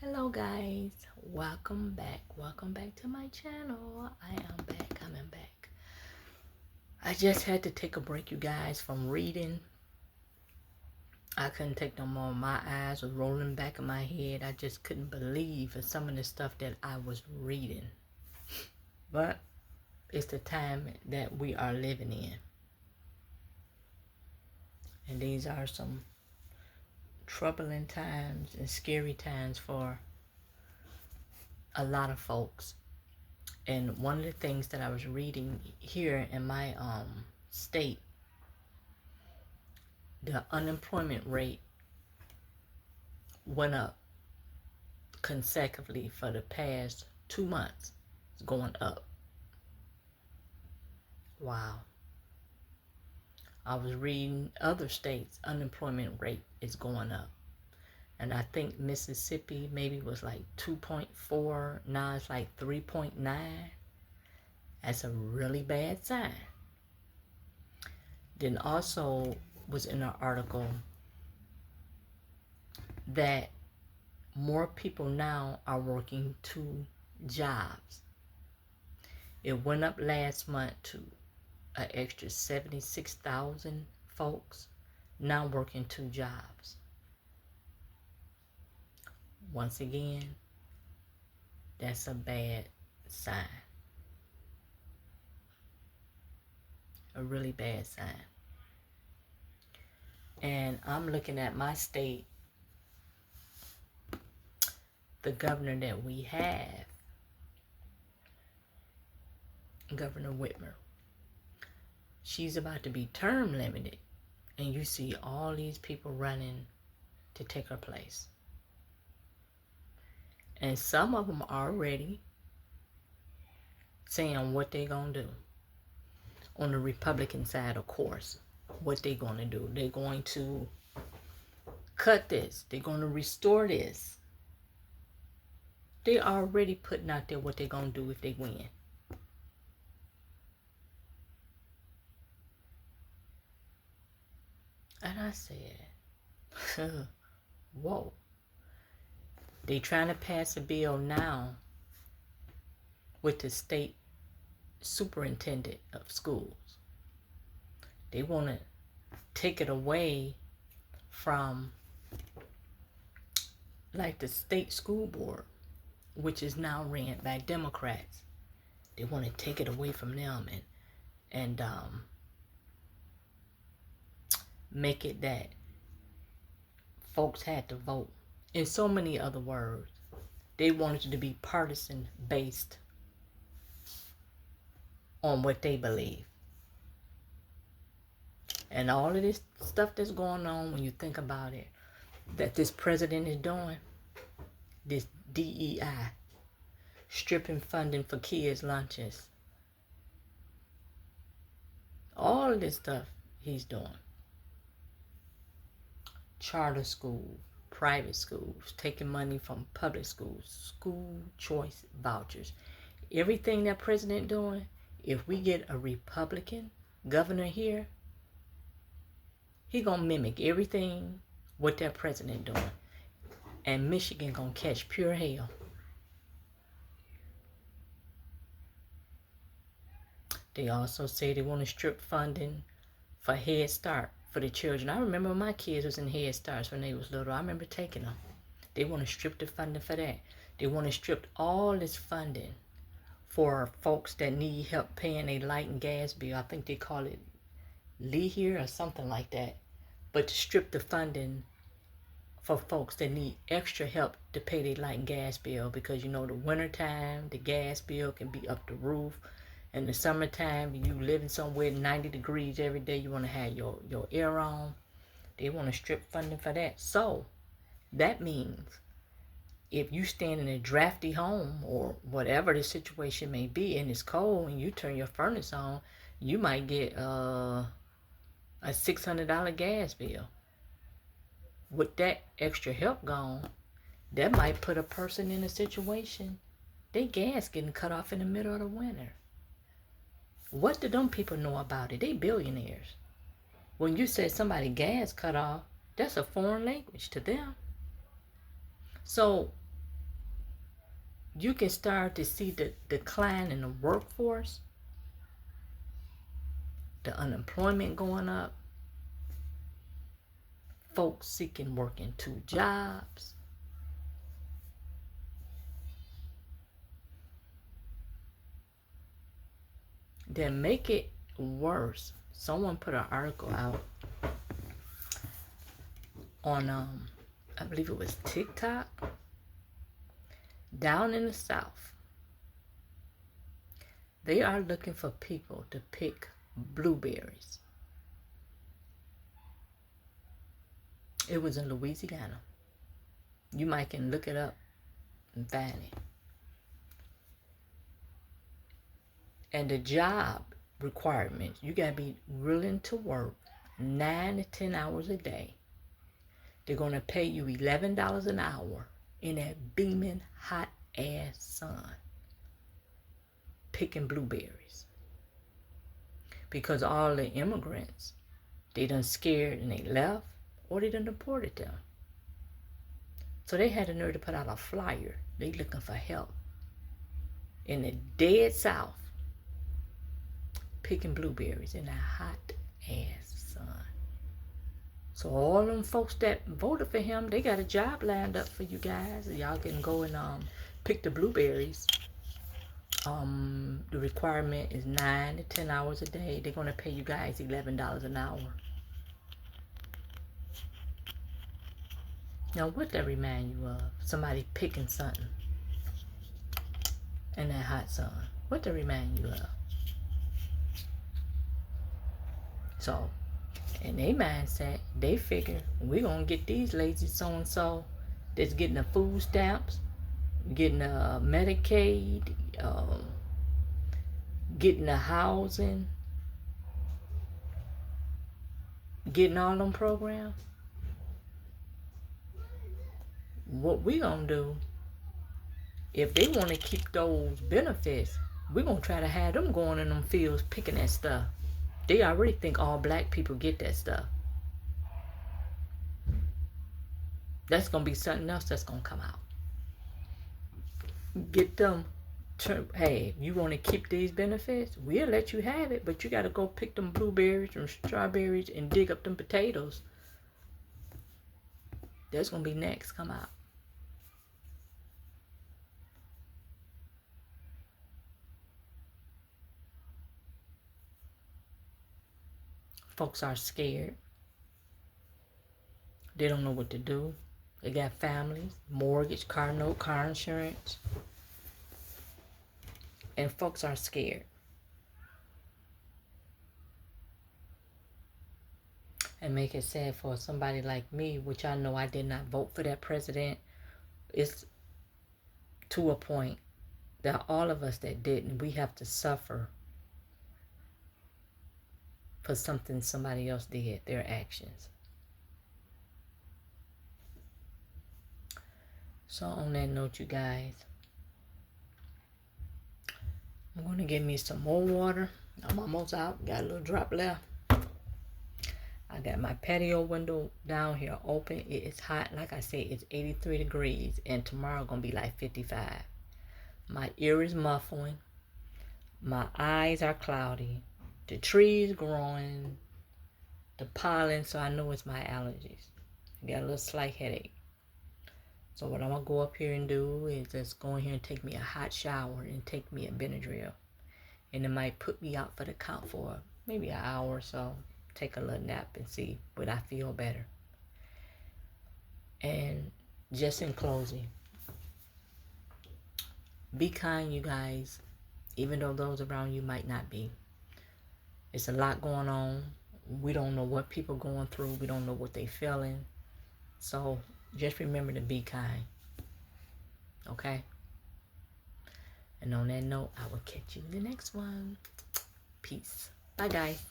Hello guys, welcome back to my channel. I am back, coming back. I just had to take a break, you guys, from reading. I couldn't take no more. My eyes were rolling back in my head. I just couldn't believe some of the stuff that I was reading. But it's the time that we are living in. And these are some troubling times and scary times for a lot of folks. And one of the things that I was reading here in my state, the unemployment rate went up consecutively for the past 2 months. It's going up. Wow. I was reading other states' unemployment rate is going up. And I think Mississippi maybe was like 2.4. Now it's like 3.9. That's a really bad sign. Then also was in an article that more people now are working 2 jobs. It went up last month to an extra 76,000 folks now working 2 jobs. Once again, that's a bad sign. A really bad sign. And I'm looking at my state, the governor that we have, Governor Whitmer. She's about to be term limited. And you see all these people running to take her place. And some of them are already saying what they're going to do. On the Republican side, of course, what they're going to do. They're going to cut this. They're going to restore this. They're already putting out there what they're going to do if they win. And I said, whoa. They trying to pass a bill now with the state superintendent of schools. They want to take it away from like the state school board, which is now ran by Democrats. They want to take it away from them and make it that folks had to vote. In so many other words, they wanted it to be partisan based on what they believe. And all of this stuff that's going on, when you think about it, that this president is doing, this DEI, stripping funding for kids' lunches, all of this stuff he's doing. Charter schools, private schools, taking money from public schools, school choice vouchers. Everything that president doing, if we get a Republican governor here, he gonna mimic everything what that president doing. And Michigan gonna catch pure hell. They also say they want to strip funding for Head Start for the children. I remember my kids was in Head Starts when they was little. I remember taking them. They want to strip the funding for that. They want to strip all this funding for folks that need help paying a light and gas bill. I think they call it Lee here or something like that. But to strip the funding for folks that need extra help to pay their light and gas bill, because you know the wintertime, the gas bill can be up the roof. In the summertime, you living somewhere 90 degrees every day, you want to have your air on. They want to strip funding for that. So that means if you stand in a drafty home or whatever the situation may be and it's cold and you turn your furnace on, you might get a $600 gas bill. With that extra help gone, that might put a person in a situation, their gas getting cut off in the middle of the winter. What do them people know about it? They billionaires. When you say somebody gas cut off, that's a foreign language to them. So you can start to see the decline in the workforce, the unemployment going up, folks seeking work in 2 jobs. Then make it worse. Someone put an article out on I believe it was TikTok, down in the South. They are looking for people to pick blueberries. It was in Louisiana. You might can look it up and find it. And the job requirements, you got to be willing to work 9 to 10 hours a day. They're going to pay you $11 an hour in that beaming hot ass sun, picking blueberries. Because all the immigrants, they done scared and they left, or they done deported them. So they had the nerve to put out a flyer. They looking for help in the dead South, picking blueberries in that hot ass sun. So all them folks that voted for him, they got a job lined up for you guys. Y'all can go and pick the blueberries. The requirement is 9 to 10 hours a day. They're gonna pay you guys $11 an hour. Now, what that remind you of? Somebody picking something in that hot sun. What that remind you of? So, in their mindset, they figure we're gonna get these lazy so-and-so that's getting the food stamps, getting the Medicaid, getting the housing, getting all them programs. What we gonna do, if they want to keep those benefits, we're gonna try to have them going in them fields picking that stuff. They already think all black people get that stuff. That's gonna be something else that's gonna come out. Get them. Hey, you want to keep these benefits? We'll let you have it, but you got to go pick them blueberries and strawberries and dig up them potatoes. That's gonna be next. Come out. Folks are scared. They don't know what to do. They got families, mortgage, car note, car insurance. And folks are scared. And make it sad for somebody like me, which I know I did not vote for that president. It's to a point that all of us that didn't, we have to suffer for something somebody else did, their actions. So on that note, you guys, I'm going to get me some more water. I'm almost out. Got a little drop left. I got my patio window down here open. It is hot. Like I said, it's 83 degrees. And tomorrow going to be like 55. My ear is muffling. My eyes are cloudy. The trees growing. The pollen. So I know it's my allergies. I got a little slight headache. So what I'm going to go up here and do is just go in here and take me a hot shower and take me a Benadryl. And it might put me out for the count for maybe an hour or so. Take a little nap and see would I feel better. And just in closing, be kind, you guys, even though those around you might not be. It's a lot going on. We don't know what people are going through. We don't know what they're feeling. So just remember to be kind. Okay? And on that note, I will catch you in the next one. Peace. Bye, guys.